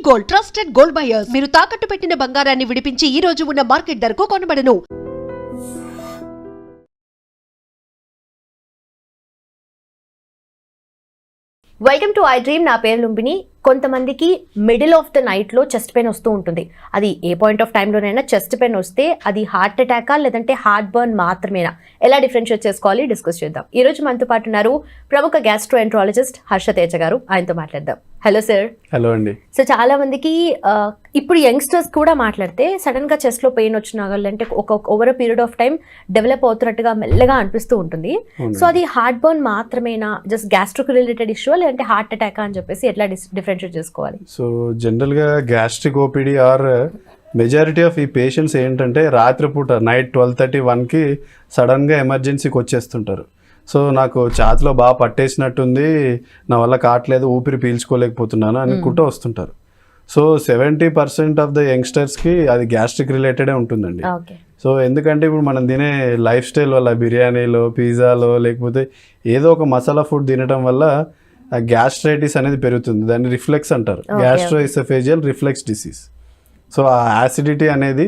Gold, trusted gold buyers. మీరు తాకట్టు పెట్టిన బంగారాన్ని విడిపించి ఈ రోజు ఉన్న మార్కెట్ ధరకు కొనబడను. Welcome to I dream. నా పేరు లుంబిని. కొంతమందికి మిడిల్ ఆఫ్ ద నైట్లో చెస్ట్ పెయిన్ వస్తూ ఉంటుంది. అది ఏ పాయింట్ ఆఫ్ టైంలోనైనా చెస్ట్ పెయిన్ వస్తే అది హార్ట్ అటాకా లేదంటే హార్ట్ బర్న్ మాత్రమేనా, ఎలా డిఫరెన్షియేట్ చేసుకోవాలి డిస్కస్ చేద్దాం. ఈ రోజు మనతో పాటు ఉన్నారు ప్రముఖ గ్యాస్ట్రోఎంట్రాలజిస్ట్ హర్ష తేజ గారు. ఆయనతో మాట్లాడదాం. Hello sir. హలో అండి. సో చాలా మందికి ఇప్పుడు యంగ్స్టర్స్ కూడా మాట్లాడితే సడన్ గా చెస్ట్ లో పెయిన్ వచ్చినా అంటే ఒక over period of time develop అవుతున్నట్టుగా మెల్లగా అనిపిస్తూ ఉంటుంది. సో అది హార్ట్ బర్న్ మాత్రమేనా, జస్ట్ గ్యాస్ట్రిక్ రిలేటెడ్ ఇష్యూ లేదంటే హార్ట్ అటాక్ అని చెప్పేసి ఎట్లా డిఫరెన్షియేట్ చేసుకోవాలి? సో జనరల్ గా gastric OPD or majority of ఈ పేషెంట్స్ ఏంటంటే రాత్రిపూట నైట్ 12:30-1కి సడన్ గా ఎమర్జెన్సీకి వచ్చేస్తుంటారు. సో నాకు ఛాతిలో బాగా పట్టేసినట్టుంది, నా వల్ల కావట్లేదు, ఊపిరి పీల్చుకోలేకపోతున్నాను అనుకుంటూ వస్తుంటారు. సో 70% ఆఫ్ ద యంగ్స్టర్స్కి అది గ్యాస్ట్రిక్ రిలేటెడే ఉంటుందండి. సో ఎందుకంటే ఇప్పుడు మనం తినే లైఫ్ స్టైల్ వల్ల, బిర్యానీలో, పిజ్జాలో, లేకపోతే ఏదో ఒక మసాలా ఫుడ్ తినడం వల్ల గ్యాస్ట్రైటిస్ అనేది పెరుగుతుంది. దాన్ని రిఫ్లెక్స్ అంటారు, గ్యాస్ట్రోఇసోఫేజియల్ రిఫ్లెక్స్ డిసీజ్. సో ఆ యాసిడిటీ అనేది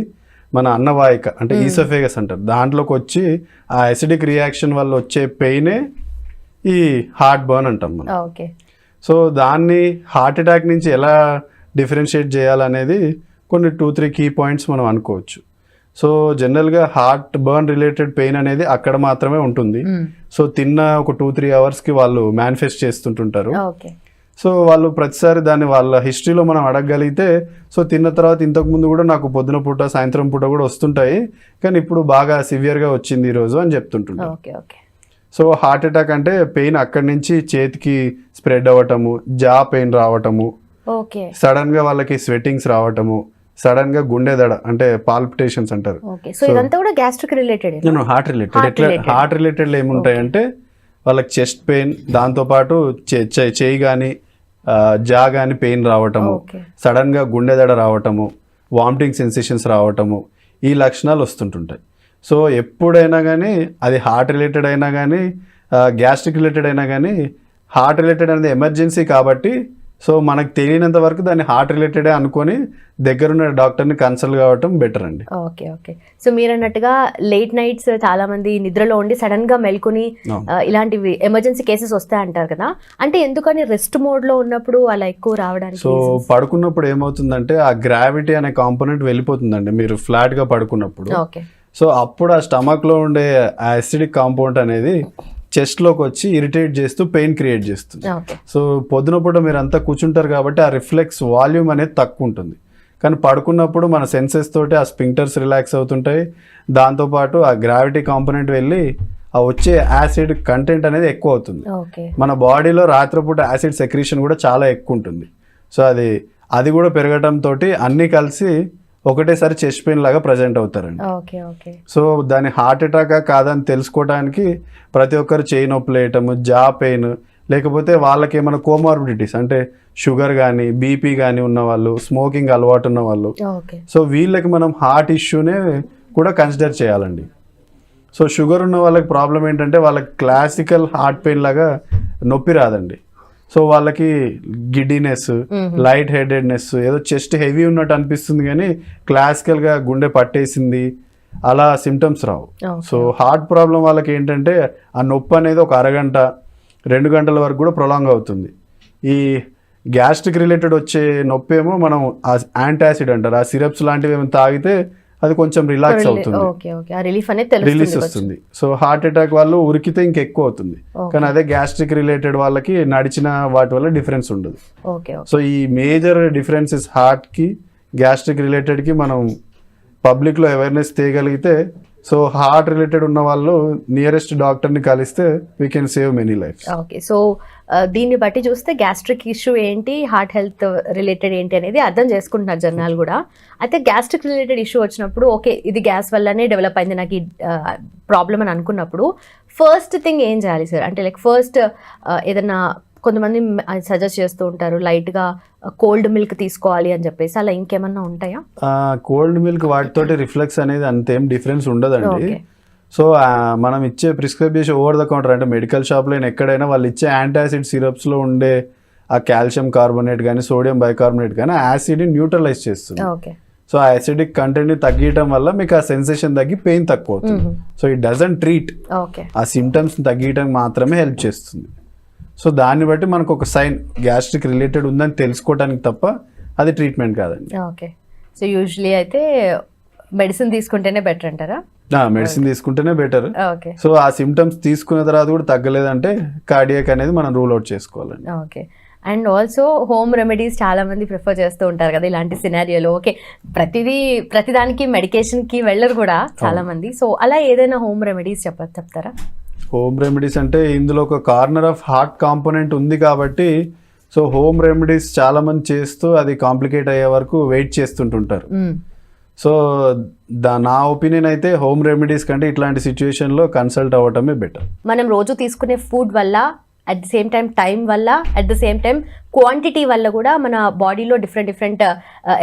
మన అన్నవాహిక అంటే ఈసోఫేగస్ అంటారు, దాంట్లోకి వచ్చి ఆ యాసిడిక్ రియాక్షన్ వల్ల వచ్చే పెయినే ఈ హార్ట్ బర్న్ అంటాం మనం. సో దాన్ని హార్ట్ అటాక్ నుంచి ఎలా డిఫరెన్షియేట్ చేయాలనేది కొన్ని 2-3 కీ పాయింట్స్ మనం అనుకోవచ్చు. సో జనరల్గా హార్ట్ బర్న్ రిలేటెడ్ పెయిన్ అనేది అక్కడ మాత్రమే ఉంటుంది. సో తిన్న ఒక 2-3 అవర్స్కి వాళ్ళు మేనిఫెస్ట్ చేస్తుంటుంటారు. సో వాళ్ళు ప్రతిసారి దాన్ని వాళ్ళ హిస్టరీలో మనం అడగగలిగితే, సో తిన్న తర్వాత ఇంతకుముందు కూడా నాకు పొద్దున పూట సాయంత్రం పూట కూడా వస్తుంటాయి, కానీ ఇప్పుడు బాగా సివియర్గా వచ్చింది ఈరోజు అని చెప్తుంటుంటారు. సో హార్ట్ అటాక్ అంటే పెయిన్ అక్కడి నుంచి చేతికి స్ప్రెడ్ అవ్వటము, జా పెయిన్ రావటము, సడన్ గా వాళ్ళకి స్వెట్టింగ్స్ రావటము, సడన్ గా గుండె దడ అంటే పాల్పిటేషన్స్ అంటారు. హార్ట్ రిలేటెడ్ ఏముంటాయంటే వాళ్ళకి చెస్ట్ పెయిన్, దాంతోపాటు చేయి కానీ జా కానీ పెయిన్ రావటము, సడన్ గా గుండె దడ రావటము, వామిటింగ్ సెన్సేషన్స్ రావటము, ఈ లక్షణాలు వస్తుంటుంటాయి. సో ఎప్పుడైనా కానీ అది హార్ట్ రిలేటెడ్ అయినా కానీ గ్యాస్ట్రిక్ రిలేటెడ్ అయినా కానీ, హార్ట్ రిలేటెడ్ అనేది ఎమర్జెన్సీ కాబట్టి సో మనకు తెలియనంత వరకు దాన్ని హార్ట్ రిలేటెడే అనుకొని దగ్గరున్న డాక్టర్ని కన్సల్ట్ కావటం బెటర్ అండి. ఓకే. సో మీరు అన్నట్టుగా లేట్ నైట్స్ చాలా మంది నిద్రలో ఉండి సడన్ గా మెల్కొని ఇలాంటివి ఎమర్జెన్సీ కేసెస్ వస్తాయి అంటారు కదా, అంటే ఎందుకని రెస్ట్ మోడ్ లో ఉన్నప్పుడు అలా ఎక్కువ రావడానికి? సో పడుకున్నప్పుడు ఏమవుతుందంటే ఆ గ్రావిటీ అనే కాంపోనెంట్ వెళ్ళిపోతుందండి మీరు ఫ్లాట్ గా పడుకున్నప్పుడు. సో అప్పుడు ఆ స్టమక్ లో ఉండే ఆ అసిడిక్ కాంపౌండ్ అనేది చెస్ట్లోకి వచ్చి ఇరిటేట్ చేస్తూ పెయిన్ క్రియేట్ చేస్తుంది. సో పొద్దున పూట మీరు అంతా కూర్చుంటారు కాబట్టి ఆ రిఫ్లెక్స్ వాల్యూమ్ అనేది తక్కువ ఉంటుంది, కానీ పడుకున్నప్పుడు మన సెన్సెస్ తోటి ఆ స్పింక్టర్స్ రిలాక్స్ అవుతుంటాయి, దాంతోపాటు ఆ గ్రావిటీ కాంపోనెంట్ వెళ్ళి ఆ వచ్చే యాసిడ్ కంటెంట్ అనేది ఎక్కువ అవుతుంది. మన బాడీలో రాత్రిపూట యాసిడ్ సెక్రీషన్ కూడా చాలా ఎక్కువ ఉంటుంది. సో అది కూడా పెరగటంతో అన్నీ కలిసి ఒకటేసారి చెస్ట్ పెయిన్ లాగా ప్రజెంట్ అవుతారండి. సో దాని హార్ట్ అటాక్ కాదని తెలుసుకోవడానికి ప్రతి ఒక్కరు చేయి నొప్పి లేయటము, జా పెయిన్, లేకపోతే వాళ్ళకి ఏమైనా కోమార్బిడిటీస్ అంటే షుగర్ కానీ బీపీ కానీ ఉన్న వాళ్ళు, స్మోకింగ్ అలవాటు ఉన్న వాళ్ళు, సో వీళ్ళకి మనం హార్ట్ ఇష్యూనే కూడా కన్సిడర్ చేయాలండి. సో షుగర్ ఉన్న వాళ్ళకి ప్రాబ్లం ఏంటంటే వాళ్ళకి క్లాసికల్ హార్ట్ పెయిన్ లాగా నొప్పి రాదండి. సో వాళ్ళకి గిడ్డినెస్, లైట్ హెడెడ్నెస్, ఏదో చెస్ట్ హెవీ ఉన్నట్టు అనిపిస్తుంది కానీ క్లాసికల్గా గుండె పట్టేసింది అలా సిమ్టమ్స్ రావు. సో హార్ట్ ప్రాబ్లం వాళ్ళకి ఏంటంటే ఆ నొప్పి అనేది ఒక అరగంట 2 గంటల వరకు కూడా ప్రొలాంగ్ అవుతుంది. ఈ గ్యాస్ట్రిక్ రిలేటెడ్ వచ్చే నొప్పి ఏమో మనం ఆ యాంటాసిడ్ అంటారు, ఆ సిరప్స్ లాంటివి ఏమైనా తాగితే అది కొంచెం రిలాక్స్ అవుతుంది, రిలీజ్ వస్తుంది. సో హార్ట్ అటాక్ వాళ్ళు ఉరికితే ఇంకెక్కువ అవుతుంది, కానీ అదే గ్యాస్ట్రిక్ రిలేటెడ్ వాళ్ళకి నడిచిన వాటి వల్ల డిఫరెన్స్ ఉండదు. సో ఈ మేజర్ డిఫరెన్సెస్ హార్ట్ కి గ్యాస్ట్రిక్ రిలేటెడ్ కి మనం పబ్లిక్ లో అవేర్నెస్ తేయగలిగితే, సో హార్ట్ రిలేటెడ్ ఉన్న వాళ్ళు నియరెస్ట్ డాక్టర్ని కలిస్తే we can save many lives. So దీన్ని బట్టి చూస్తే గ్యాస్ట్రిక్ ఇష్యూ ఏంటి, హార్ట్ హెల్త్ రిలేటెడ్ ఏంటి అనేది అర్థం చేసుకుంటున్నారు జనాలు కూడా. అయితే గ్యాస్ట్రిక్ రిలేటెడ్ ఇష్యూ వచ్చినప్పుడు ఓకే ఇది గ్యాస్ వల్లనే డెవలప్ అయింది నాకు ఈ ప్రాబ్లం అని అనుకున్నప్పుడు ఫస్ట్ థింగ్ ఏం చేయాలి సార్? అంటే లైక్ ఫస్ట్ ఏదన్నా కొంతమంది సజెస్ట్ చేస్తూ ఉంటారు లైట్గా కోల్డ్ మిల్క్ తీసుకోవాలి అని చెప్పేసి, అలా ఇంకేమన్నా ఉంటాయా? కోల్డ్ మిల్క్ వాటితోటి రిఫ్లెక్స్ అనేది అంతేం డిఫరెన్స్ ఉండదండి. సో మనం ఇచ్చే ప్రిస్క్రైబ్ చేసే ఓవర్ ద కౌంటర్ అంటే మెడికల్ షాప్లో ఎక్కడైనా వాళ్ళు ఇచ్చే యాంటాసిడ్ సిరప్స్లో ఉండే ఆ కాల్షియం కార్బోనేట్ కానీ సోడియం బైకార్బోనేట్ కానీ ఆ యాసిడ్ని న్యూట్రలైజ్ చేస్తుంది. ఓకే. సో ఆ యాసిడిక్ కంటెంట్ని తగ్గియటం వల్ల మీకు ఆ సెన్సేషన్ తగ్గి పెయిన్ తక్కువ అవుతుంది. సో ఇట్ డజంట్ ట్రీట్, ఆ సిమ్టమ్స్ని తగ్గించడానికి మాత్రమే హెల్ప్ చేస్తుంది. సో దాన్ని బట్టి మనకు ఒక సైన్ గ్యాస్ట్రిక్ రిలేటెడ్ ఉందని తెలుసుకోవడానికి తప్ప అది ట్రీట్మెంట్ కాదండి. ఓకే. సో యూజువలీ అయితే మెడిసిన్ తీసుకుంటేనే బెటర్ అంటారా? మెడిసిన్ తీసుకుంటేనే బెటర్. ఓకే. సో ఆ సిమ్టమ్స్ తీసుకున్న తర్వాత కూడా తగ్గలేదంటే కార్డియాక్ అనేది మనం రూల్ అవుట్ చేసుకోవాలండి. Okay. And also home remedies చాలా మంది ప్రిఫర్ చేస్తూ ఉంటారు కదా ఇలాంటి సినారియోలో. ఓకే, ప్రతిదానికి మెడికేషన్కి వెళ్ళరు కూడా చాలా మంది. సో అలా ఏదైనా హోమ్ రెమెడీస్ చెప్తారా? హోమ్ రెమెడీస్ అంటే ఇందులో ఒక కార్నర్ ఆఫ్ హార్ట్ కాంపోనెంట్ ఉంది కాబట్టి సో హోమ్ రెమెడీస్ చాలా మంది చేస్తూ అది కాంప్లికేట్ అయ్యే వరకు వెయిట్ చేస్తుంటుంటారు. సో నా ఒపీనియన్ అయితే హోమ్ రెమెడీస్ కంటే ఇట్లాంటి సిచ్యువేషన్లో కన్సల్ట్ అవ్వటమే బెటర్. మనం రోజు తీసుకునే ఫుడ్ వల్ల, అట్ ది సేమ్ టైం వల్ల, at the same time quantity వల్ల కూడా మన బాడీలో డిఫరెంట్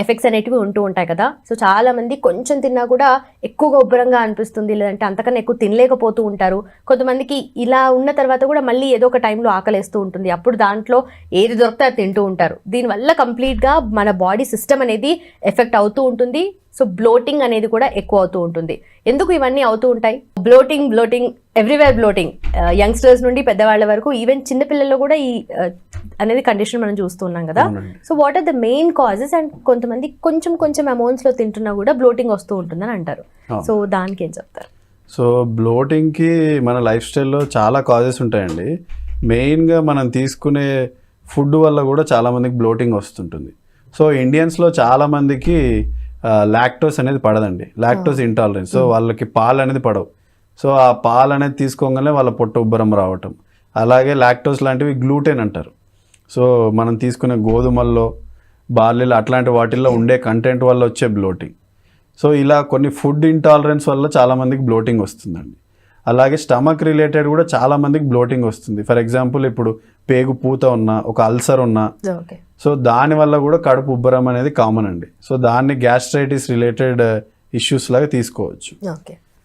ఎఫెక్ట్స్ అనేటివి ఉంటూ ఉంటాయి కదా. సో చాలా మంది కొంచెం తిన్నా కూడా ఎక్కువగా ఉబ్బరంగా అనిపిస్తుంది, లేదంటే అంతకన్నా ఎక్కువ తినలేకపోతూ ఉంటారు. కొంతమందికి ఇలా ఉన్న తర్వాత కూడా మళ్ళీ ఏదో ఒక టైంలో ఆకలేస్తూ ఉంటుంది, అప్పుడు దాంట్లో ఏది దొరికితే అది తింటూ ఉంటారు. దీనివల్ల కంప్లీట్గా మన బాడీ సిస్టమ్ అనేది ఎఫెక్ట్ అవుతూ ఉంటుంది. సో బ్లోటింగ్ అనేది కూడా ఎక్కువ అవుతూ ఉంటుంది. ఎందుకు ఇవన్నీ అవుతూ ఉంటాయి? బ్లోటింగ్ ఎవ్రీవేర్ బ్లోటింగ్, యంగ్స్టర్స్ నుండి పెద్దవాళ్ళ వరకు, ఈవెన్ చిన్నపిల్లల్లో కూడా ఈ అనేది కండిషన్ మనం చూస్తున్నాం కదా. So what are the main causes? And కొంతమంది కొంచెం అమౌంట్స్లో తింటున్నా కూడా బ్లోటింగ్ వస్తూ ఉంటుందని అంటారు. సో దానికి ఏం చెప్తారు? సో బ్లోటింగ్కి మన లైఫ్ స్టైల్లో చాలా కాజెస్ ఉంటాయండి. మెయిన్గా మనం తీసుకునే ఫుడ్ వల్ల కూడా చాలామందికి బ్లోటింగ్ వస్తుంటుంది. సో ఇండియన్స్లో చాలామందికి లాక్టోస్ అనేది పడదండి, లాక్టోస్ ఇంటాలరెన్స్. సో వాళ్ళకి పాలు అనేది పడవు. సో ఆ పాలు అనేది తీసుకోగానే వాళ్ళ పొట్ట ఉబ్బరం రావటం. అలాగే లాక్టోస్ లాంటివి గ్లూటెన్ అంటారు. సో మనం తీసుకునే గోధుమల్లో, బార్లీలో అట్లాంటి వాటిల్లో ఉండే కంటెంట్ వల్ల వచ్చే బ్లోటింగ్. సో ఇలా కొన్ని ఫుడ్ ఇంటాలరెన్స్ వల్ల చాలామందికి బ్లోటింగ్ వస్తుందండి. అలాగే స్టమక్ రిలేటెడ్ కూడా చాలామందికి బ్లోటింగ్ వస్తుంది. ఫర్ ఎగ్జాంపుల్ ఇప్పుడు పేగు పూత ఉన్నా, ఒక అల్సర్ ఉన్నా, సో దానివల్ల కూడా కడుపు ఉబ్బరం అనేది కామన్ అండి. సో దాన్ని గ్యాస్ట్రైటిస్ రిలేటెడ్ ఇష్యూస్ లాగా తీసుకోవచ్చు.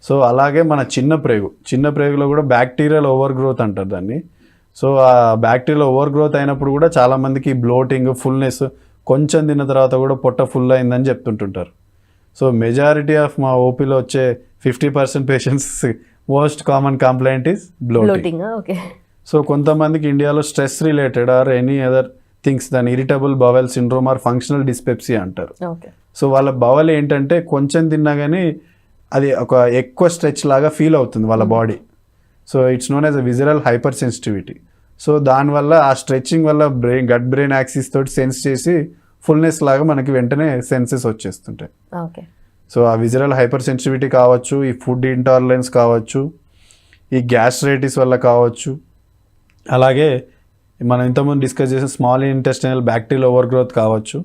సో అలాగే మన చిన్న ప్రేగులో కూడా బ్యాక్టీరియల్ ఓవర్ గ్రోత్ అంటారు దాన్ని. సో ఆ బ్యాక్టీరియల్ ఓవర్ గ్రోత్ అయినప్పుడు కూడా చాలామందికి బ్లోటింగ్, ఫుల్నెస్, కొంచెం తిన్న తర్వాత కూడా పొట్ట ఫుల్ అయిందని చెప్తుంటుంటారు. సో మెజారిటీ ఆఫ్ మా ఓపీలో వచ్చే 50% patients most common complaint is bloating. So కొంతమందికి ఇండియాలో stress related or any other things, దాని irritable bowel syndrome or functional dyspepsia అంటారు. సో వాళ్ళ బవెల్ ఏంటంటే కొంచెం తిన్నా కానీ అది ఒక ఎక్కువ స్ట్రెచ్ లాగా ఫీల్ అవుతుంది వాళ్ళ body. So it's known as a visceral hyper sensitivity. So దానివల్ల ఆ స్ట్రెచ్చింగ్ వల్ల గట్ బ్రెయిన్ యాక్సిస్ తోటి సెన్స్ చేసి ఫుల్నెస్ లాగా మనకి వెంటనే సెన్సెస్ వచ్చేస్తుంటాయి. సో ఆ విజరల్ హైపర్ సెన్సిటివిటీ కావచ్చు, ఈ ఫుడ్ ఇంటాలరెన్స్ కావచ్చు, ఈ గ్యాస్ట్రైటిస్ వల్ల కావచ్చు, అలాగే మనం ఇంతకుముందు డిస్కస్ చేసిన small intestinal bacterial over growth కావచ్చు,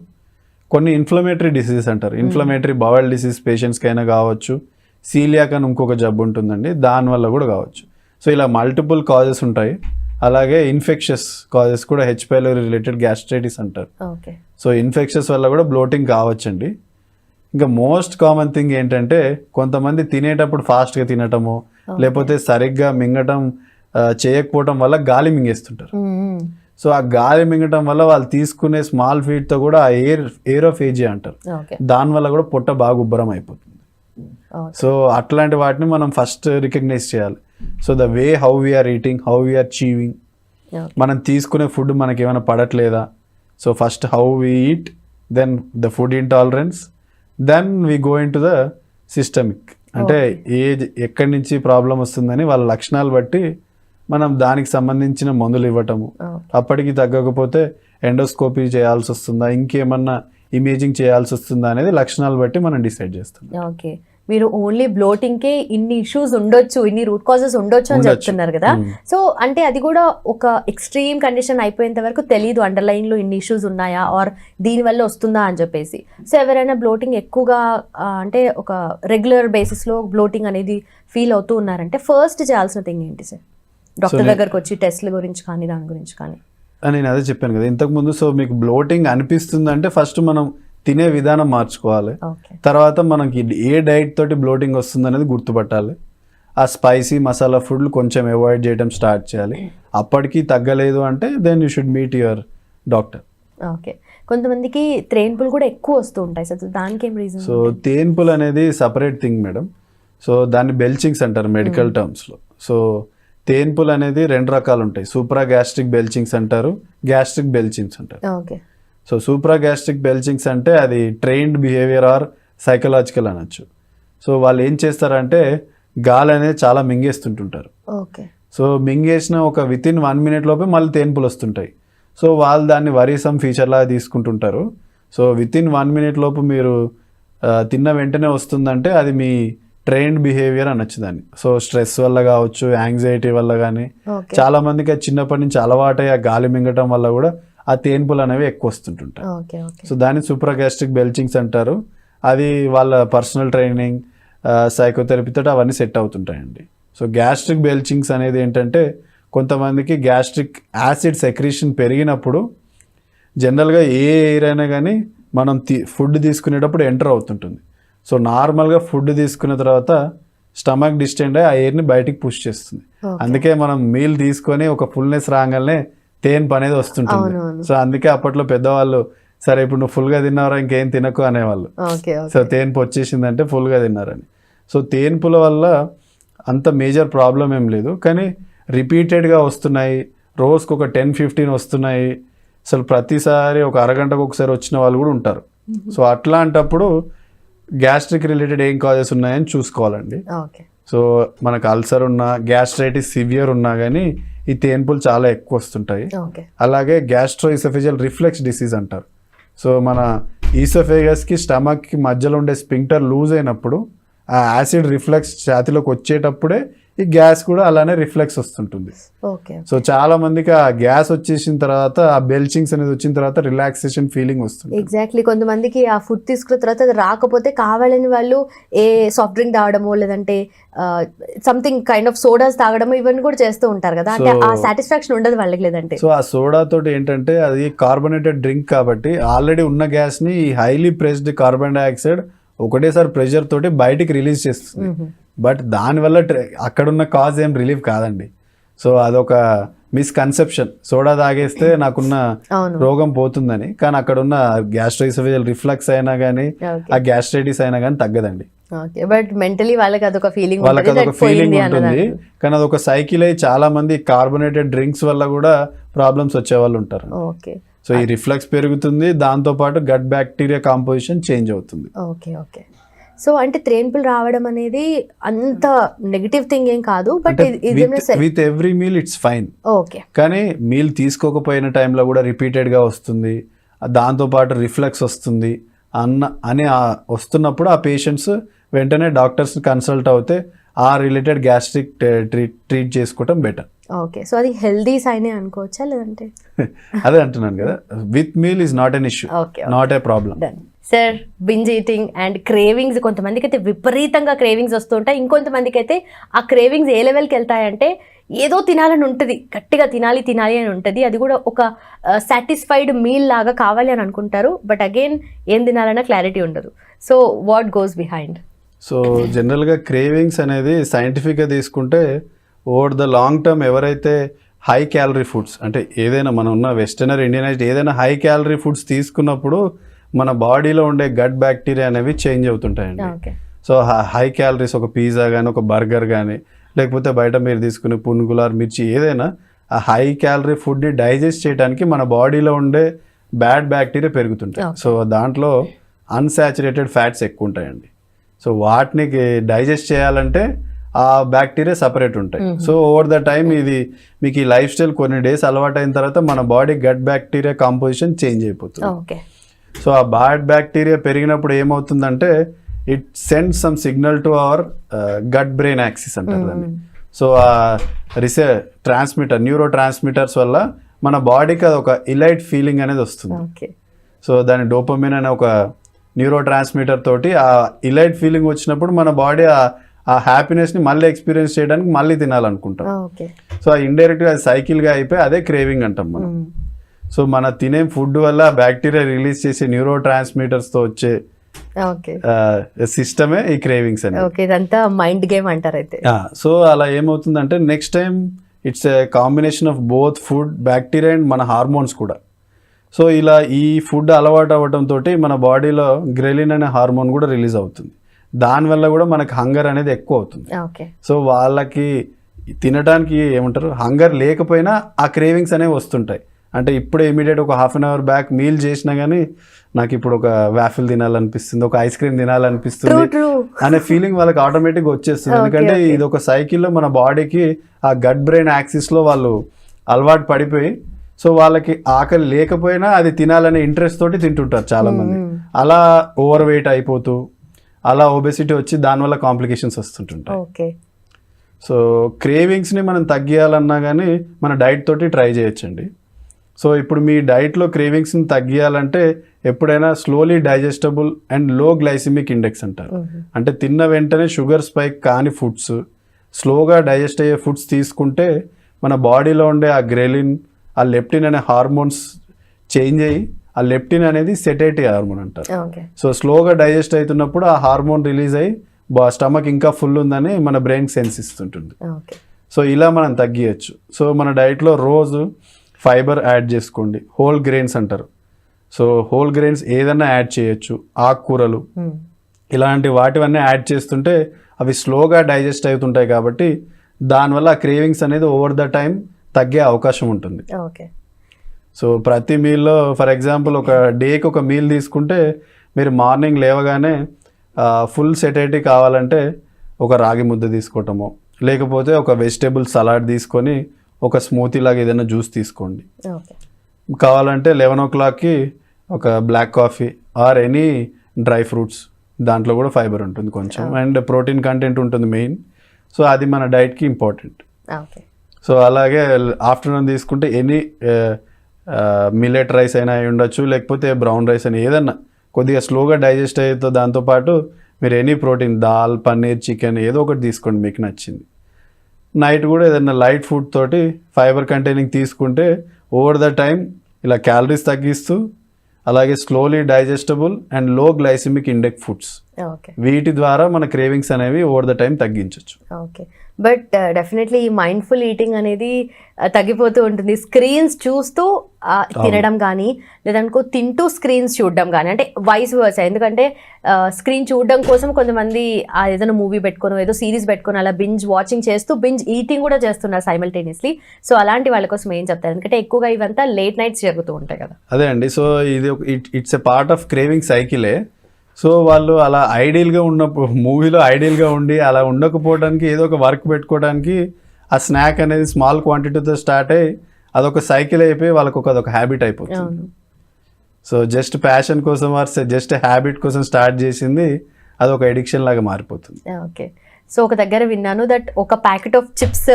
కొన్ని ఇన్ఫ్లమేటరీ డిసీజెస్ అంటారు, ఇన్ఫ్లమేటరీ బవెల్ డిసీజ్ పేషెంట్స్కి అయినా కావచ్చు, సీలియాక్ అని ఇంకొక జబ్బు ఉంటుందండి, దానివల్ల కూడా కావచ్చు. సో ఇలా మల్టిపుల్ కాజెస్ ఉంటాయి. అలాగే ఇన్ఫెక్షస్ కాజెస్ కూడా హెచ్ పైలోరీ రిలేటెడ్ గ్యాస్ట్రైటిస్ అంటారు. సో ఇన్ఫెక్షన్స్ వల్ల కూడా బ్లోటింగ్ కావచ్చండి. ఇంకా మోస్ట్ కామన్ థింగ్ ఏంటంటే కొంతమంది తినేటప్పుడు ఫాస్ట్గా తినటము, లేకపోతే సరిగ్గా మింగటం చేయకపోవటం వల్ల గాలి మింగేస్తుంటారు. సో ఆ గాలి మింగటం వల్ల వాళ్ళు తీసుకునే స్మాల్ ఫీడ్తో కూడా ఆ ఏరోఫేజియా అంటారు, దానివల్ల కూడా పొట్ట బాగా ఉబ్బరం అయిపోతుంది. సో అట్లాంటి వాటిని మనం ఫస్ట్ రికగ్నైజ్ చేయాలి. So the way how we are eating, how we are chewing, మనం తీసుకునే ఫుడ్ మనకి ఏమైనా పడట్లేదా. So first how we eat, then the food intolerance, then we go into the systemic. అంటే ఎక్కడి నుంచి ప్రాబ్లం వస్తుందని వాళ్ళ లక్షణాలు బట్టి మనం దానికి సంబంధించిన మందులు ఇవ్వటము, అప్పటికి తగ్గకపోతే ఎండోస్కోపీ చేయాల్సి వస్తుందా, ఇంకేమన్నా ఇమేజింగ్ చేయాల్సి వస్తుందా అనేది లక్షణాలు బట్టి మనం డిసైడ్ చేస్తాం. ఓకే, మీరు ఓన్లీ బ్లోటింగ్కే ఇన్ని ఇష్యూస్ ఉండొచ్చు, ఇన్ని రూట్ కాజెస్ ఉండొచ్చు అని చెప్తున్నారు కదా. సో అంటే అది కూడా ఒక ఎక్స్ట్రీమ్ కండిషన్ అయిపోయేంత వరకు తెలియదు అండర్లైన్ లో ఇన్ని ఇష్యూస్ ఉన్నాయా ఆర్ దీనివల్ల వస్తుందా అని చెప్పేసి. సో ఎవరైనా బ్లోటింగ్ ఎక్కువగా అంటే ఒక రెగ్యులర్ బేసిస్లో బ్లోటింగ్ అనేది ఫీల్ అవుతూ ఉన్నారంటే ఫస్ట్ చేయాల్సిన థింగ్ ఏంటి సార్? డాక్టర్ దగ్గరకు వచ్చి టెస్ట్ల గురించి కానీ దాని గురించి కానీ. నేను అదే చెప్పాను కదా ఇంతకుముందు. సో మీకు బ్లోటింగ్ అనిపిస్తుంది అంటే ఫస్ట్ మనం తినే విధానం మార్చుకోవాలి. తర్వాత మనకి ఏ డైట్ తోటి బ్లోటింగ్ వస్తుంది అనేది గుర్తుపట్టాలి. ఆ స్పైసీ మసాలా ఫుడ్లు కొంచెం అవాయిడ్ చేయడం స్టార్ట్ చేయాలి. అప్పటికి తగ్గలేదు అంటే then you should meet your doctor. Okay. కొంతమందికి త్రేన్పులు కూడా ఎక్కువ వస్తూ ఉంటాయి సార్, దానికి ఏం రీజన్? సో తేన్పులు అనేది సపరేట్ థింగ్ మేడం. సో దాన్ని బెల్చింగ్స్ అంటారు మెడికల్ టర్మ్స్లో. సో తేన్పులు అనేది 2 రకాలు ఉంటాయి, సూప్రా గ్యాస్ట్రిక్ బెల్చింగ్స్ అంటారు, గ్యాస్ట్రిక్ బెల్చింగ్స్ అంటారు. Okay. So supra gastric belchings అంటే అది ట్రైన్డ్ బిహేవియర్ ఆర్ సైకలాజికల్ అనొచ్చు. సో వాళ్ళు ఏం చేస్తారంటే గాలి అనేది చాలా మింగేస్తుంటుంటారు. ఓకే. సో మింగేసిన ఒక వితిన్ 1 minute లోపే మళ్ళీ తేన్పులు వస్తుంటాయి. సో వాళ్ళు దాన్ని వరీసమ్ ఫీచర్ లాగా తీసుకుంటుంటారు. సో వితిన్ 1 minute లోపు మీరు తిన్న వెంటనే వస్తుందంటే అది మీ ట్రైన్డ్ బిహేవియర్ అనొచ్చు దాన్ని. సో స్ట్రెస్ వల్ల కావచ్చు, యాంగ్జైటీ వల్ల కానీ, చాలా మందికి అది చిన్నప్పటి నుంచి అలవాటై ఆ గాలి మింగటం వల్ల కూడా ఆ తేన్పులు అనేవి ఎక్కువ వస్తుంటుంటాయి. సో దాన్ని సూప్రా గ్యాస్ట్రిక్ బెల్చింగ్స్ అంటారు. అది వాళ్ళ పర్సనల్ ట్రైనింగ్, సైకోథెరపీతో అవన్నీ సెట్ అవుతుంటాయండి. సో గ్యాస్ట్రిక్ బెల్చింగ్స్ అనేది ఏంటంటే కొంతమందికి గ్యాస్ట్రిక్ యాసిడ్ సెక్రీషన్ పెరిగినప్పుడు జనరల్గా ఏ ఎయిర్ అయినా కానీ మనం ఫుడ్ తీసుకునేటప్పుడు ఎంటర్ అవుతుంటుంది. సో నార్మల్గా ఫుడ్ తీసుకున్న తర్వాత స్టమక్ డిస్టెండ్ అయ్యి ఆ ఎయిర్ని బయటికి పుష్ చేస్తుంది. అందుకే మనం మీల్ తీసుకొని ఒక ఫుల్నెస్ రాగానే తేన్పు అనేది వస్తుంటుంది. సో అందుకే అప్పట్లో పెద్దవాళ్ళు సరే ఇప్పుడు నువ్వు ఫుల్గా తిన్నారా ఇంకేం తినకు అనేవాళ్ళు. సో తేన్పు వచ్చేసిందంటే ఫుల్గా తిన్నారని. సో తేన్పుల వల్ల అంత మేజర్ ప్రాబ్లం ఏం లేదు, కానీ రిపీటెడ్గా వస్తున్నాయి, రోజుకు ఒక 10-15 వస్తున్నాయి, అసలు ప్రతిసారి ఒక అరగంటకు ఒకసారి వచ్చిన వాళ్ళు కూడా ఉంటారు. సో అట్లాంటప్పుడు గ్యాస్ట్రిక్ రిలేటెడ్ ఏం కాజెస్ ఉన్నాయని చూసుకోవాలండి. సో మనకు అల్సర్ ఉన్నా, గ్యాస్ట్రైటిస్ సివియర్ ఉన్నా కానీ ఈ తేన్పులు చాలా ఎక్కువ వస్తుంటాయి. అలాగే గ్యాస్ట్రో ఈసోఫేజియల్ రిఫ్లెక్స్ డిసీజ్ అంటారు. సో మన ఈసోఫేగస్కి స్టమక్కి మధ్యలో ఉండే స్పింక్టర్ లూజ్ అయినప్పుడు ఆ యాసిడ్ రిఫ్లెక్స్ ఛాతీలోకి వచ్చేటప్పుడే ఈ గ్యాస్ కూడా అలానే రిఫ్లెక్స్ వస్తుంటుంది. సో చాలా మందికి ఆ గ్యాస్ వచ్చేసిన తర్వాత ఆ బెల్చింగ్స్ అనేది వచ్చిన తర్వాత రిలాక్సేషన్ ఫీలింగ్ వస్తుంది. ఎగ్జాక్ట్లీ. కొంతమందికి ఆ ఫుడ్ తీసుకున్న తర్వాత అది రాకపోతే కావాలని వాళ్ళు ఏ సాఫ్ట్ డ్రింక్ తాగడమో లేదంటే సంథింగ్ కైండ్ ఆఫ్ సోడాస్ తాగడమో ఇవన్నీ కూడా చేస్తూ ఉంటారు కదా, అంటే ఆ సాటిస్ఫాక్షన్ ఉండదు వాళ్ళకి. లేదంటే సో ఆ సోడా తోటి ఏంటంటే అది కార్బోనేటెడ్ డ్రింక్ కాబట్టి ఆల్రెడీ ఉన్న గ్యాస్ ని హైలీ ప్రెస్డ్ కార్బన్ డైఆక్సైడ్ ఒకటేసారి ప్రెషర్ తోటి బయటికి రిలీజ్ చేస్తుంది. బట్ దానివల్ల అక్కడున్న కాజ్ ఏం రిలీఫ్ కాదండి. సో అదొక మిస్కన్సెప్షన్, సోడా తాగేస్తే నాకున్న రోగం పోతుందని. కానీ అక్కడున్న గ్యాస్ట్రోఇసోఫేజియల్ రిఫ్లక్స్ అయినా కానీ ఆ గ్యాస్ట్రైటిస్ అయినా కానీ తగ్గదండి. బట్ మెంటలీ వాళ్ళకి అదొక ఫీలింగ్ ఉంటుంది. కానీ అదొక సైకిల్ అయ్యి చాలా మంది కార్బోనేటెడ్ డ్రింక్స్ వల్ల కూడా ప్రాబ్లమ్స్ వచ్చే వాళ్ళు ఉంటారు. సో ఈ రిఫ్లక్స్ పెరుగుతుంది, దాంతో పాటు గట్ బ్యాక్టీరియా కాంపోజిషన్ చేంజ్ అవుతుంది. ఓకే. సో అంటే త్రేన్పులు రావడం అనేది అంత నెగటివ్ థింగ్ ఏం కాదు, but with every meal it's fine. Okay. కానీ మీల్ తీసుకోకపోయిన టైంలో కూడా రిపీటెడ్ గా వస్తుంది, దాంతో పాటు రిఫ్లెక్స్ వస్తుంది అని వస్తున్నప్పుడు ఆ పేషెంట్స్ వెంటనే డాక్టర్స్ కన్సల్ట్ అవుతే ఆ రిలేటెడ్ గ్యాస్ట్రిక్ ట్రీట్ చేసుకోవటం బెటర్. ఓకే. సో అది హెల్దీ సైన్ అనుకోవచ్చా లేదంటే? అదే అంటున్నాను కదా, with meal is not an issue, not a problem. Sir, binge eating and cravings, కొంతమందికి అయితే విపరీతంగా క్రేవింగ్స్ వస్తుంటాయి, ఇంకొంతమందికి అయితే ఆ క్రేవింగ్స్ ఏ లెవెల్కి వెళ్తాయంటే ఏదో తినాలని ఉంటుంది, గట్టిగా తినాలి అని ఉంటుంది, అది కూడా ఒక సాటిస్ఫైడ్ మీల్ లాగా కావాలి అని అనుకుంటారు. బట్ అగైన్ ఏం తినాలన్నా క్లారిటీ ఉండదు. So what goes behind? So జనరల్గా క్రేవింగ్స్ అనేది సైంటిఫిక్గా తీసుకుంటే ఓవర్ ద లాంగ్ టర్మ్ ఎవరైతే హై క్యాలరీ ఫుడ్స్, అంటే ఏదైనా మనం ఉన్న వెస్టర్నర్ ఇండియనైజ్డ్ ఏదైనా హై క్యాలరీ ఫుడ్స్ తీసుకున్నప్పుడు మన బాడీలో ఉండే గట్ బ్యాక్టీరియా అనేవి చేంజ్ అవుతుంటాయండి. సో హై క్యాలరీస్, ఒక పిజ్జా కానీ ఒక బర్గర్ కానీ లేకపోతే బయట మీరు తీసుకునే పునుగులార్ మిర్చి ఏదైనా ఆ హై క్యాలరీ ఫుడ్ని డైజెస్ట్ చేయడానికి మన బాడీలో ఉండే బ్యాడ్ బ్యాక్టీరియా పెరుగుతుంటాయి. సో దాంట్లో అన్సాచురేటెడ్ ఫ్యాట్స్ ఎక్కువ ఉంటాయండి. సో వాటిని డైజెస్ట్ చేయాలంటే ఆ బ్యాక్టీరియా సపరేట్ ఉంటాయి. సో ఓవర్ ద టైమ్ ఇది మీకు ఈ లైఫ్ స్టైల్ కొన్ని డేస్ అలవాటు అయిన తర్వాత మన body gut bacteria composition change అయిపోతుంది. సో ఆ బ్యాడ్ బ్యాక్టీరియా పెరిగినప్పుడు ఏమవుతుందంటే it send some signal to our gut brain axis అంటారు దాన్ని. సో ఆ ట్రాన్స్మిటర్, న్యూరో ట్రాన్స్మిటర్స్ వల్ల మన బాడీకి అది ఒక ఇలైట్ ఫీలింగ్ అనేది వస్తుంది. సో దాని డోపమిన్ అనే ఒక న్యూరో ట్రాన్స్మిటర్ తోటి ఆ ఇలైట్ ఫీలింగ్ వచ్చినప్పుడు మన బాడీ ఆ హ్యాపీనెస్ని మళ్ళీ ఎక్స్పీరియన్స్ చేయడానికి మళ్ళీ తినాలనుకుంటాం. సో ఇండైరెక్ట్గా అది సైకిల్గా అయిపోయి అదే క్రేవింగ్ అంటాం మనం. సో మన తినే ఫుడ్ వల్ల బ్యాక్టీరియా రిలీజ్ చేసే న్యూరో ట్రాన్స్మిటర్స్తో వచ్చే సిస్టమే ఈ క్రేవింగ్స్ అనేది. ఇదంతా మైండ్ గేమ్ అంటారు అయితే. సో అలా ఏమవుతుందంటే next time it's a combination of both food, bacteria and మన హార్మోన్స్ కూడా. సో ఇలా ఈ ఫుడ్ అలవాటు అవ్వడంతో మన బాడీలో గ్రెలిన్ అనే హార్మోన్ కూడా రిలీజ్ అవుతుంది. దానివల్ల కూడా మనకు హంగర్ అనేది ఎక్కువ అవుతుంది. సో వాళ్ళకి తినడానికి ఏమంటారు హంగర్ లేకపోయినా ఆ క్రేవింగ్స్ అనేవి వస్తుంటాయి. అంటే ఇప్పుడే ఇమీడియట్ ఒక half an hour back meal చేసినా కానీ నాకు ఇప్పుడు ఒక వాఫిల్ తినాలనిపిస్తుంది, ఒక ఐస్ క్రీమ్ తినాలనిపిస్తుంది అనే ఫీలింగ్ వాళ్ళకి ఆటోమేటిక్గా వచ్చేస్తుంది. ఎందుకంటే ఇది ఒక సైకిల్లో మన బాడీకి ఆ గట్ బ్రెయిన్ యాక్సిస్లో వాళ్ళు అలవాటు పడిపోయి సో వాళ్ళకి ఆకలి లేకపోయినా అది తినాలనే ఇంట్రెస్ట్ తోటి తింటుంటారు చాలామంది. అలా ఓవర్ వెయిట్ అయిపోతూ అలా ఒబెసిటీ వచ్చి దానివల్ల కాంప్లికేషన్స్ వస్తుంటుంటాయి. సో క్రేవింగ్స్ని మనం తగ్గియాలన్నా కానీ మన డైట్ తోటి ట్రై చేయొచ్చండి. సో ఇప్పుడు మీ డైట్లో క్రేవింగ్స్ని తగ్గియాలంటే ఎప్పుడైనా slowly digestible and low glycemic index అంటారు. అంటే తిన్న వెంటనే షుగర్ స్పైక్ కాని ఫుడ్స్, స్లోగా డైజెస్ట్ అయ్యే ఫుడ్స్ తీసుకుంటే మన బాడీలో ఉండే ఆ గ్రెలిన్, ఆ లెప్టిన్ అనే హార్మోన్స్ చేంజ్ అయ్యి ఆ లెప్టిన్ అనేది సెటేటీ హార్మోన్ అంటారు. సో స్లోగా డైజెస్ట్ అవుతున్నప్పుడు ఆ హార్మోన్ రిలీజ్ అయ్యి స్టమక్ ఇంకా ఫుల్ ఉందని మన బ్రెయిన్కి సెన్స్ ఇస్తుంటుంది. సో ఇలా మనం తగ్గియచ్చు. సో మన డైట్లో రోజు ఫైబర్ యాడ్ చేసుకోండి, హోల్ గ్రెయిన్స్ అంటారు. సో హోల్ గ్రెయిన్స్ ఏదన్నా యాడ్ చేయొచ్చు, ఆకుకూరలు ఇలాంటి వాటివన్నీ యాడ్ చేస్తుంటే అవి స్లోగా డైజెస్ట్ అవుతుంటాయి కాబట్టి దానివల్ల ఆ క్రేవింగ్స్ అనేది ఓవర్ ద టైం తగ్గే అవకాశం ఉంటుంది. సో ప్రతి మీల్లో ఫర్ ఎగ్జాంపుల్ ఒక డేకి ఒక మీల్ తీసుకుంటే మీరు మార్నింగ్ లేవగానే ఫుల్ సెటైటీ కావాలంటే ఒక రాగి ముద్ద తీసుకోవటమో లేకపోతే ఒక వెజిటేబుల్ సలాడ్ తీసుకొని ఒక స్మూతీ లాగా ఏదైనా జ్యూస్ తీసుకోండి. కావాలంటే 11 o'clockకి ఒక black coffee or any dry fruits, దాంట్లో కూడా ఫైబర్ ఉంటుంది కొంచెం అండ్ ప్రోటీన్ కంటెంట్ ఉంటుంది మెయిన్. సో అది మన డైట్కి ఇంపార్టెంట్. సో అలాగే ఆఫ్టర్నూన్ తీసుకుంటే ఎనీ మిల్లెట్ రైస్ అయినా అయి ఉండొచ్చు, లేకపోతే బ్రౌన్ రైస్ అయినా ఏదన్నా కొద్దిగా స్లోగా డైజెస్ట్ అవుతుంది. దాంతోపాటు మీరు any protein dal, paneer, chicken ఏదో ఒకటి తీసుకోండి మీకు నచ్చింది. నైట్ కూడా ఏదైనా లైట్ ఫుడ్ తోటి ఫైబర్ కంటైనింగ్ తీసుకుంటే ఓవర్ ద టైం ఇలా క్యాలరీస్ తగ్గిస్తూ అలాగే slowly digestible and low glycemic index foods, వీటి ద్వారా మన క్రేవింగ్స్ అనేవి ఓవర్ ద టైం తగ్గించవచ్చు. బట్ డెఫినెట్లీ ఈ మైండ్ఫుల్ ఈటింగ్ అనేది తగ్గిపోతూ ఉంటుంది. స్క్రీన్స్ చూస్తూ తినడం కానీ లేదనుకో తింటూ స్క్రీన్స్ చూడడం కానీ, అంటే వైస్ వర్సా. ఎందుకంటే స్క్రీన్ చూడడం కోసం కొంతమంది ఏదైనా మూవీ పెట్టుకొని ఏదో సిరీస్ పెట్టుకొని అలా బింజ్ వాచింగ్ చేస్తూ బింజ్ ఈటింగ్ కూడా చేస్తున్నారు సైమల్టేనియస్లీ. సో అలాంటి వాళ్ళ కోసం ఏం చెప్తారు? ఎందుకంటే ఎక్కువగా ఇవంతా లేట్ నైట్స్ జరుగుతూ ఉంటాయి కదా. అదే అండి. సో ఇది it's a part of craving సైకిలే. సో వాళ్ళు అలా ఐడియల్గా ఉన్నప్పుడు మూవీలో ఐడియల్గా ఉండి అలా ఉండకపోవడానికి ఏదో ఒక వర్క్ పెట్టుకోవడానికి ఆ స్నాక్ అనేది స్మాల్ క్వాంటిటీతో స్టార్ట్ అయ్యి అదొక సైకిల్ అయిపోయి వాళ్ళకు అదొక హ్యాబిట్ అయిపోతుంది. సో జస్ట్ ప్యాషన్ కోసం ఆర్ జస్ట్ హ్యాబిట్ కోసం స్టార్ట్ చేసింది అదొక ఎడిక్షన్ లాగా మారిపోతుంది. ఓకే. సో ఒక దగ్గర విన్నాను దట్ ఒక packet of chips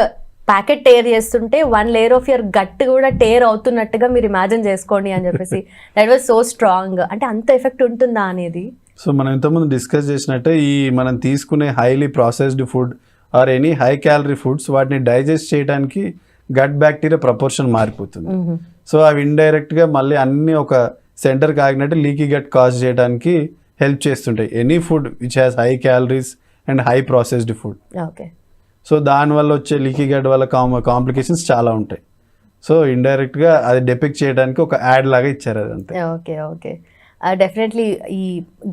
packet tear చేస్తుంటే 1 layer ఆఫ్ యువర్ గట్ కూడా టేర్ అవుతున్నట్టుగా మీరు ఇమాజిన్ చేసుకోండి అని చెప్పేసి. That was so strong. అంటే అంత ఎఫెక్ట్ ఉంటుందా అనేది? సో మనం ఇంతకుముందు డిస్కస్ చేసినట్టే ఈ మనం తీసుకునే highly processed food or any high calorie foods వాటిని డైజెస్ట్ చేయడానికి గట్ బ్యాక్టీరియా ప్రపోర్షన్ మారిపోతుంది. సో అవి ఇండైరెక్ట్గా మళ్ళీ అన్ని ఒక సెంటర్కి ఆగినట్టు లీకీ గట్ కాజ్ చేయడానికి హెల్ప్ చేస్తుంటాయి. Any food which has high calories and high processed food. Okay. So దానివల్ల వచ్చే లీకీ గట్ వల్ల కాంప్లికేషన్స్ చాలా ఉంటాయి. సో ఇండైరెక్ట్గా అది డెపిక్ట్ చేయడానికి ఒక యాడ్ లాగా ఇచ్చారు అది అంతే. ఓకే. ఓకే. డెఫినెట్లీ ఈ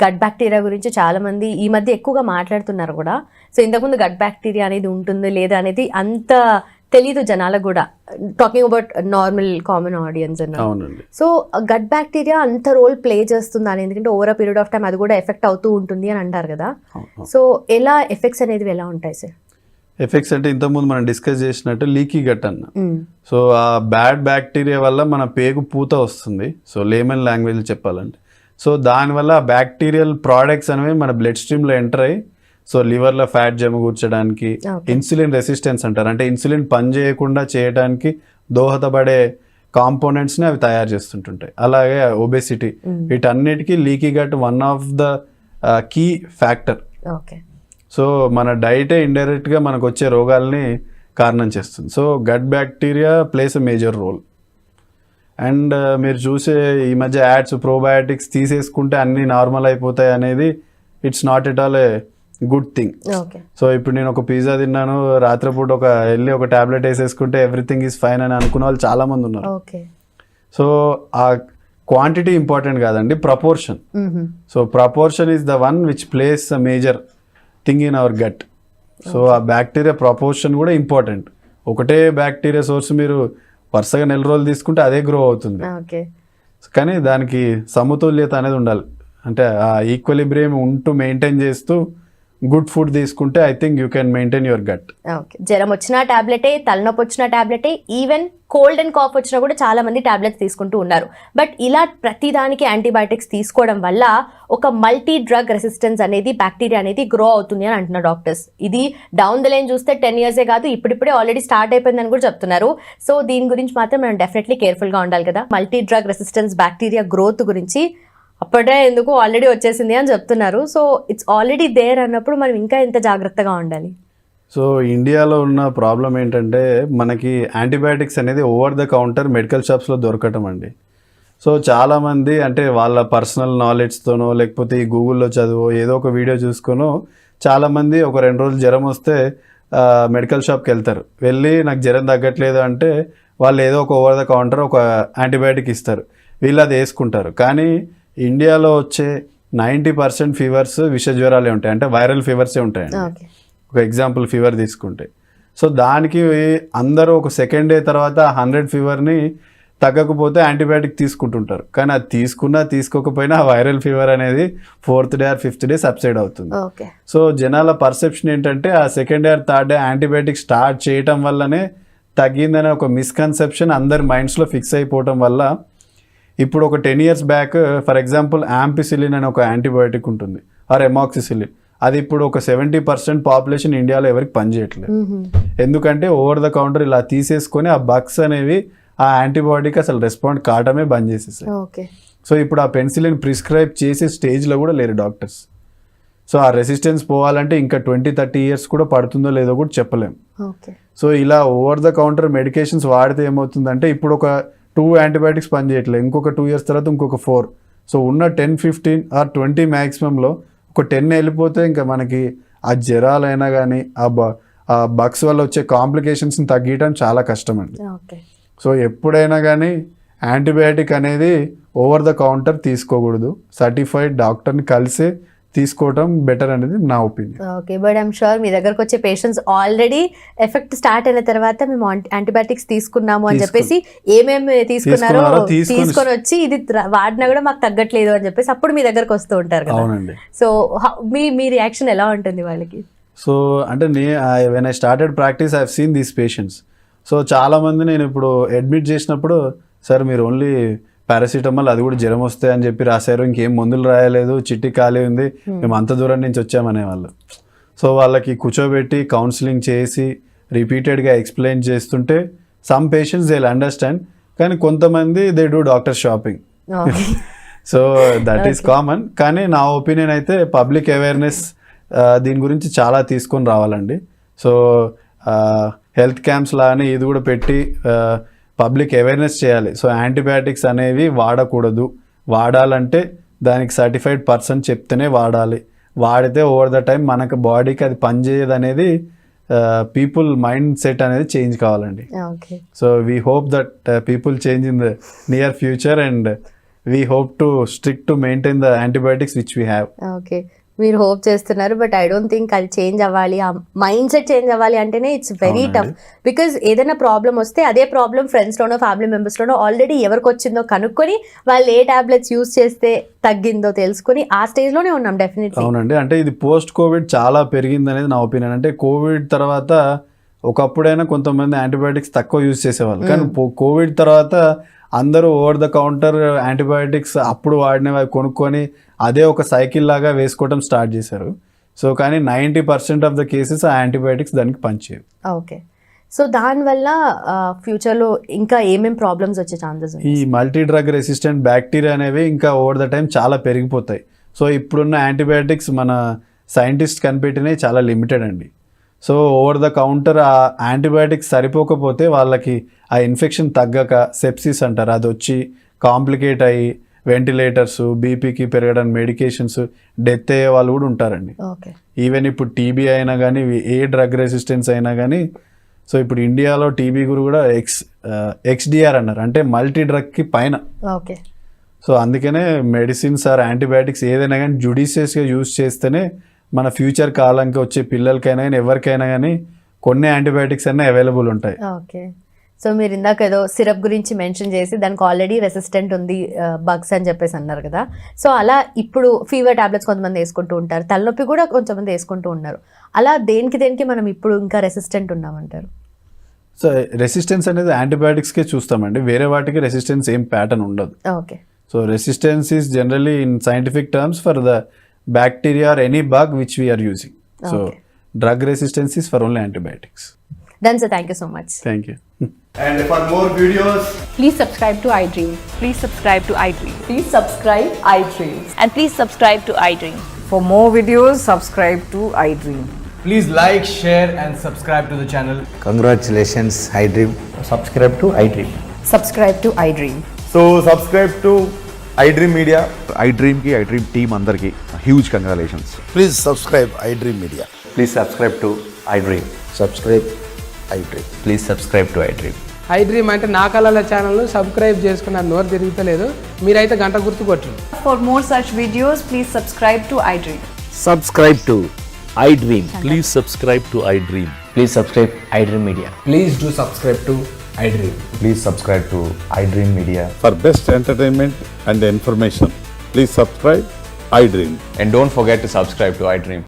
గట్ బ్యాక్టీరియా గురించి చాలామంది ఈ మధ్య ఎక్కువగా మాట్లాడుతున్నారు కూడా. సో ఇంతకుముందు గట్ బ్యాక్టీరియా అనేది ఉంటుంది లేదా అనేది అంత తెలీదు జనాలకు కూడా, talking about normal common audience అన్న. సో గట్ బ్యాక్టీరియా అంత రోల్ ప్లే చేస్తుంది అని, ఎందుకంటే over a period of time అది కూడా ఎఫెక్ట్ అవుతూ ఉంటుంది అని అంటారు కదా. సో ఎలా ఎఫెక్ట్స్ అనేది ఎలా ఉంటాయి సార్? ఎఫెక్ట్స్ అంటే ఇంతకుముందు మనం డిస్కస్ చేసినట్టు లీకీ గట్ అన్న. సో ఆ బ్యాడ్ బ్యాక్టీరియా వల్ల మన పేగు పూత వస్తుంది. సో లేమన్ లాంగ్వేజ్ చెప్పాలంటే సో దానివల్ల బ్యాక్టీరియల్ ప్రోడక్ట్స్ అనేవి మన బ్లడ్ స్ట్రీమ్లో ఎంటర్ అయ్యి సో లివర్లో ఫ్యాట్ జమ కూర్చడానికి, ఇన్సులిన్ రెసిస్టెన్స్ అంటారు, అంటే ఇన్సులిన్ పని చేయకుండా చేయడానికి దోహదపడే కాంపోనెంట్స్ని అవి తయారు చేస్తుంటుంటాయి. అలాగే ఒబెసిటీ, వీటన్నిటికీ leaky gut one of the key factor. So మన డైటే ఇండైరెక్ట్గా మనకు వచ్చే రోగాల్ని కారణం చేస్తుంది. So gut bacteria plays a major role. And మీరు చూసే ఈ మధ్య యాడ్స్ ప్రోబయాటిక్స్ తీసేసుకుంటే అన్నీ నార్మల్ అయిపోతాయి అనేది it's not at all a good thing. So ఇప్పుడు నేను ఒక పిజ్జా తిన్నాను, రాత్రిపూట వెళ్ళి ఒక టాబ్లెట్ వేసేసుకుంటే ఎవ్రీథింగ్ ఈజ్ ఫైన్ అని అనుకునే వాళ్ళు చాలామంది ఉన్నారు. సో ఆ క్వాంటిటీ ఇంపార్టెంట్ కాదండి, proportion. So proportion is the one which plays a major thing in our gut. So ఆ బ్యాక్టీరియా ప్రపోర్షన్ కూడా ఇంపార్టెంట్. ఒకటే బ్యాక్టీరియా సోర్స్ మీరు వరుసగా నెల రోజులు తీసుకుంటే అదే గ్రో అవుతుంది, కానీ దానికి సమతుల్యత అనేది ఉండాలి. అంటే ఆ ఈక్వలిబ్రియం ఉంటూ మెయింటైన్ చేస్తూ గుడ్ ఫుడ్ తీసుకుంటే I think you can maintain your gut. Okay, జ్వరం వచ్చినా టాబ్లెటే, తలనొప్పి వచ్చిన టాబ్లెటే, ఈవెన్ కోల్డ్ అండ్ కాఫ్ వచ్చినా కూడా చాలా మంది టాబ్లెట్స్ తీసుకుంటూ ఉన్నారు. బట్ ఇలా ప్రతిదానికి యాంటీబయాటిక్స్ తీసుకోవడం వల్ల ఒక మల్టీ డ్రగ్ రెసిస్టెన్స్ అనేది బ్యాక్టీరియా అనేది గ్రో అవుతుంది అని అంటున్నారు డాక్టర్స్. ఇది డౌన్ ద లైన్ చూస్తే 10 years కాదు, ఇప్పుడిప్పుడే ఆల్రెడీ స్టార్ట్ అయిపోయిందని కూడా చెప్తున్నారు. సో దీని గురించి మాత్రం మనం డెఫినెట్లీ కేర్ఫుల్గా ఉండాలి కదా. Multi drug resistance bacteria growth గురించి అప్పుడే ఎందుకు ఆల్రెడీ వచ్చేసింది అని చెప్తున్నారు. సో ఇట్స్ ఆల్రెడీ దేర్ అన్నప్పుడు మనం ఇంకా ఎంత జాగ్రత్తగా ఉండాలి. సో ఇండియాలో ఉన్న ప్రాబ్లం ఏంటంటే మనకి యాంటీబయాటిక్స్ అనేది ఓవర్ ద కౌంటర్ మెడికల్ షాప్స్లో దొరకటం అండి. సో చాలామంది అంటే వాళ్ళ పర్సనల్ నాలెడ్జ్తోనో లేకపోతే ఈ గూగుల్లో చదువు ఏదో ఒక వీడియో చూసుకొనో చాలామంది ఒక 2 రోజులు జ్వరం వస్తే మెడికల్ షాప్కి వెళ్తారు. వెళ్ళి నాకు జ్వరం తగ్గట్లేదు అంటే వాళ్ళు ఏదో ఒక ఓవర్ ద కౌంటర్ ఒక యాంటీబయాటిక్ ఇస్తారు, వీళ్ళు అది వేసుకుంటారు. కానీ ఇండియాలో వచ్చే 90% ఫీవర్స్ విష జ్వరాలే ఉంటాయి, అంటే వైరల్ ఫీవర్సే ఉంటాయండి. ఒక ఎగ్జాంపుల్ ఫీవర్ తీసుకుంటే, సో దానికి అందరూ ఒక సెకండ్ డే తర్వాత 100 ఫీవర్ని తగ్గకపోతే యాంటీబయాటిక్ తీసుకుంటుంటారు. కానీ అది తీసుకున్నా తీసుకోకపోయినా వైరల్ ఫీవర్ అనేది 4th day or 5th day subside అవుతుంది. సో జనాల పర్సెప్షన్ ఏంటంటే ఆ 2nd day or 3rd day antibiotic start చేయటం వల్లనే తగ్గిందనే ఒక మిస్కన్సెప్షన్ అందరి మైండ్స్లో ఫిక్స్ అయిపోవటం వల్ల ఇప్పుడు ఒక 10 years back for example ampicillin అనే ఒక యాంటీబయాటిక్ ఉంటుంది, ఆర్ ఎమాక్సిసిలిన్. అది ఇప్పుడు ఒక 70% పాపులేషన్ ఇండియాలో ఎవరికి పనిచేయట్లేదు. ఎందుకంటే ఓవర్ ద కౌంటర్ ఇలా తీసేసుకొని ఆ బగ్స్ అనేవి ఆ యాంటీబాడీకి అసలు రెస్పాండ్ కావటమే బంద్ చేసేసాయి. సో ఇప్పుడు ఆ పెన్సిలిన్ ప్రిస్క్రైబ్ చేసే స్టేజ్లో కూడా లేరు డాక్టర్స్. సో ఆ రెసిస్టెన్స్ పోవాలంటే ఇంకా 20-30 years కూడా పడుతుందో లేదో కూడా చెప్పలేం. సో ఇలా ఓవర్ ద కౌంటర్ మెడికేషన్స్ వాడితే ఏమవుతుందంటే ఇప్పుడు ఒక 2 యాంటీబయాటిక్స్ పనిచేయట్లేదు, ఇంకొక 2 years తర్వాత ఇంకొక 4. సో ఉన్న 10-15 or 20 మ్యాక్సిమంలో ఒక 10 వెళ్ళిపోతే ఇంకా మనకి ఆ జ్వరాలైనా కానీ ఆ బగ్స్ వల్ల వచ్చే కాంప్లికేషన్స్ని తగ్గించడం చాలా కష్టం అండి. సో ఎప్పుడైనా కానీ యాంటీబయాటిక్ అనేది ఓవర్ ద కౌంటర్ తీసుకోకూడదు, సర్టిఫైడ్ డాక్టర్ని కలిసే తీసుకోవటం బెటర్ అనేది నా opinion. Okay, but I'm sure మీ దగ్గరకు వచ్చే పేషెంట్స్ ఆల్రెడీ ఎఫెక్ట్ స్టార్ట్ అయిన తర్వాత మేము యాంటీబయాటిక్స్ తీసుకున్నాము అని చెప్పేసి ఏమేమి తీసుకున్నారో తీసుకొని వచ్చి ఇది వాడినా కూడా మాకు తగ్గట్లేదు అని చెప్పేసి అప్పుడు మీ దగ్గరకు వస్తూ ఉంటారు కదా. అవునండి. సో మీ రియాక్షన్ ఎలా ఉంటుంది వాళ్ళకి? సో అంటే when I started practice I have seen these patients. So చాలామంది నేను ఇప్పుడు అడ్మిట్ చేసినప్పుడు సార్ మీరు ఓన్లీ పారాసిటమాల్ అది కూడా జ్వరం వస్తే అని చెప్పి రాశారు, ఇంకేం మందులు రాయలేదు, చిట్టి ఖాళీ ఉంది, మేము అంత దూరం నుంచి వచ్చామనే వాళ్ళు. సో వాళ్ళకి కూర్చోబెట్టి కౌన్సిలింగ్ చేసి రిపీటెడ్గా ఎక్స్ప్లెయిన్ చేస్తుంటే some patients they will understand, కానీ కొంతమంది they do doctor shopping. So that is common. కానీ నా ఒపీనియన్ అయితే పబ్లిక్ అవేర్నెస్ దీని గురించి చాలా తీసుకొని రావాలండి. సో హెల్త్ క్యాంప్స్ లానే ఇది కూడా పెట్టి పబ్లిక్ అవేర్నెస్ చేయాలి. సో యాంటీబయాటిక్స్ అనేవి వాడకూడదు, వాడాలంటే దానికి సర్టిఫైడ్ పర్సన్ చెప్తేనే వాడాలి, వాడితే ఓవర్ ద టైం మనకు బాడీకి అది పనిచేయదు అనేది పీపుల్ మైండ్ సెట్ అనేది చేంజ్ కావాలండి. So we hope that people change in the near future and we hope to streak to maintain the antibiotics which we have. Okay, మీరు హోప్ చేస్తున్నారు, but I don't think అది change అవ్వాలి, ఆ mind set change అవ్వాలి అంటేనే it's very tough. Because ఏదైనా problem వస్తే అదే ప్రాబ్లం ఫ్రెండ్స్లోనో ఫ్యామిలీ మెంబర్స్లోనో ఆల్రెడీ ఎవరికి వచ్చిందో కనుక్కొని వాళ్ళు ఏ టాబ్లెట్స్ యూజ్ చేస్తే తగ్గిందో తెలుసుకొని ఆ స్టేజ్లోనే ఉన్నాం డెఫినెట్లీ. అవునండి, అంటే ఇది పోస్ట్ కోవిడ్ చాలా పెరిగింది అనేది నా ఒపీనియన్. అంటే కోవిడ్ తర్వాత ఒకప్పుడైనా కొంతమంది యాంటీబయాటిక్స్ తక్కువ యూజ్ చేసేవాళ్ళు, కానీ కోవిడ్ తర్వాత అందరూ ఓవర్ ద కౌంటర్ యాంటీబయాటిక్స్ అప్పుడు వాడినవి కొనుక్కొని అదే ఒక సైకిల్ లాగా వేసుకోవడం స్టార్ట్ చేశారు. సో కానీ 90% ఆఫ్ ద కేసెస్ ఆ యాంటీబయాటిక్స్ దానికి పనిచేయవు. ఓకే, సో దానివల్ల ఫ్యూచర్లో ఇంకా ఏమేమి ప్రాబ్లమ్స్ వచ్చే ఛాన్సెస్? ఈ మల్టీ డ్రగ్ రెసిస్టెంట్ బ్యాక్టీరియా అనేవి ఇంకా ఓవర్ ద టైం చాలా పెరిగిపోతాయి. సో ఇప్పుడున్న యాంటీబయాటిక్స్ మన సైంటిస్ట్ కనిపెట్టినవి చాలా లిమిటెడ్ అండి. సో ఓవర్ ద కౌంటర్ ఆ యాంటీబయాటిక్స్ సరిపోకపోతే వాళ్ళకి ఆ ఇన్ఫెక్షన్ తగ్గక సెప్సిస్ అంటారు, అది వచ్చి కాంప్లికేట్ అయ్యి వెంటిలేటర్స్, బీపీకి పెరగడానికి మెడికేషన్స్, డెత్ అయ్యే వాళ్ళు కూడా ఉంటారండి. ఈవెన్ ఇప్పుడు టీబీ అయినా కానీ ఏ డ్రగ్ రెసిస్టెన్స్ అయినా కానీ. సో ఇప్పుడు ఇండియాలో టీబీ కూడా XDR అన్నారు, అంటే మల్టీ డ్రగ్కి పైన. సో అందుకనే మెడిసిన్స్ ఆర్ యాంటీబయాటిక్స్ ఏదైనా కానీ జుడిషియస్గా యూజ్ చేస్తేనే మన ఫ్యూచర్ కాలంకి వచ్చే పిల్లలకైనా కానీ ఎవరికైనా కానీ కొన్ని యాంటీబయాటిక్స్ అన్నీ అవైలబుల్ ఉంటాయి. ఓకే. సో మీరు ఇందాక ఏదో సిరప్ గురించి మెన్షన్ చేసి దానికి ఆల్రెడీ రెసిస్టెంట్ ఉంది బగ్స్ అని చెప్పేసి అన్నారు కదా. సో అలా ఇప్పుడు ఫీవర్ టాబ్లెట్స్ కొంతమంది వేసుకుంటూ ఉంటారు, తలనొప్పి కూడా కొంతమంది వేసుకుంటూ ఉన్నారు. అలా దేనికి మనం ఇప్పుడు ఇంకా రెసిస్టెంట్ ఉన్నామంటారు? సో రెసిస్టెన్స్ అనేది యాంటీబయాటిక్స్కే చూస్తామండి, వేరే వాటికి రెసిస్టెన్స్ ఏం ప్యాటర్న్ ఉండదు. Okay. So resistance is generally in scientific terms for the bacteria or any bug which we are using. So drug resistance is for only antibiotics. Done, sir. Thank you so much. Thank you. And for more videos, Please subscribe to iDream. Please subscribe to iDream. Please subscribe iDream. And please subscribe to iDream. For more videos, subscribe to iDream. please like, share and subscribe to the channel. Congratulations, iDream. Subscribe to iDream. Subscribe to iDream. So subscribe to iDream Media. iDream की iDream team अंदर की huge congratulations. Please subscribe iDream Media. Please subscribe to iDream. Subscribe iDream. Please subscribe to iDream. iDream అంటే నా కళల ఛానల్ను subscribe చేసుకున్న నోరు తిరుగుతలేదు, మీరైతే గంట గుర్తు కొట్టండి. For more such videos, please subscribe to iDream. Subscribe to iDream. Please subscribe to iDream. Please subscribe iDream Media. Please do subscribe to iDream. Please subscribe to iDream Media. For best entertainment and information, please subscribe iDream. And don't forget to subscribe to iDream.